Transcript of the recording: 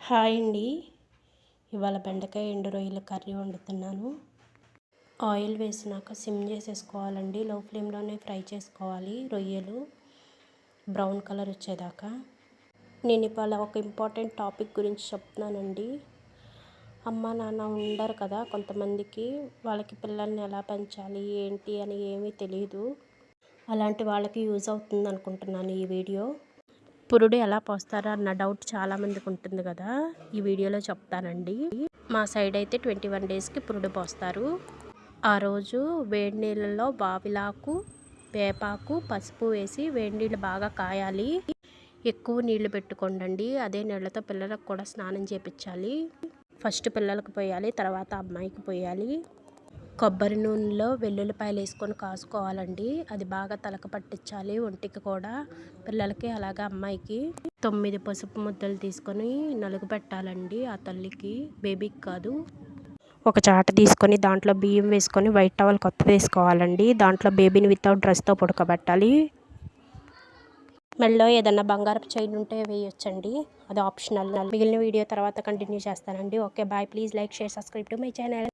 Hi అండి. ఇవాళ బెండకాయ ఎండు రొయ్యల కర్రీ వండుతున్నాను. ఆయిల్ వేసినాక సిమ్ చేసేసుకోవాలండి. లో ఫ్లేమ్లోనే ఫ్రై చేసుకోవాలి రొయ్యలు బ్రౌన్ కలర్ వచ్చేదాకా. నేను ఇవాళ ఒక ఇంపార్టెంట్ టాపిక్ గురించి చెప్తున్నానండి. అమ్మ నాన్న ఉండరు కదా కొంతమందికి, వాళ్ళకి పిల్లల్ని ఎలా పెంచాలి ఏంటి అని ఏమీ తెలియదు. అలాంటి వాళ్ళకి యూజ్ అవుతుంది అనుకుంటున్నాను ఈ వీడియో. పురుడు ఎలా పోస్తారో అన్న డౌట్ చాలామందికి ఉంటుంది కదా, ఈ వీడియోలో చెప్తానండి. మా సైడ్ అయితే 21 డేస్కి పురుడు పోస్తారు. ఆ రోజు వేడి నీళ్ళలో వావిలాకు, వేపాకు, పసుపు వేసి వేడి నీళ్ళు బాగా కాయాలి. ఎక్కువ నీళ్లు పెట్టుకోండి. అదే నీళ్ళతో పిల్లలకు కూడా స్నానం చేయించాలి. ఫస్ట్ పిల్లలకు పోయాలి, తర్వాత అమ్మాయికి పోయాలి. కొబ్బరి నూనెలో వెల్లుల్లిపాయలు వేసుకొని కాసుకోవాలండి. అది బాగా తలకు పట్టించాలి, ఒంటికి కూడా, పిల్లలకి అలాగా అమ్మాయికి. 9 పసుపు ముద్దలు తీసుకొని నలుగు పెట్టాలండి ఆ తల్లికి, బేబీకి కాదు. ఒక చాట తీసుకొని దాంట్లో బియ్యం వేసుకొని వైట్ టవల్ కొత్త వేసుకోవాలండి. దాంట్లో బేబీని వితౌట్ డ్రెస్తో పడుకోబెట్టాలి. మెడలో ఏదన్నా బంగారపు చైన్ ఉంటే వేయొచ్చండి, అది ఆప్షనల్. మిగిలిన వీడియో తర్వాత కంటిన్యూ చేస్తానండి. Okay bye. Please like, share, subscribe to my channel.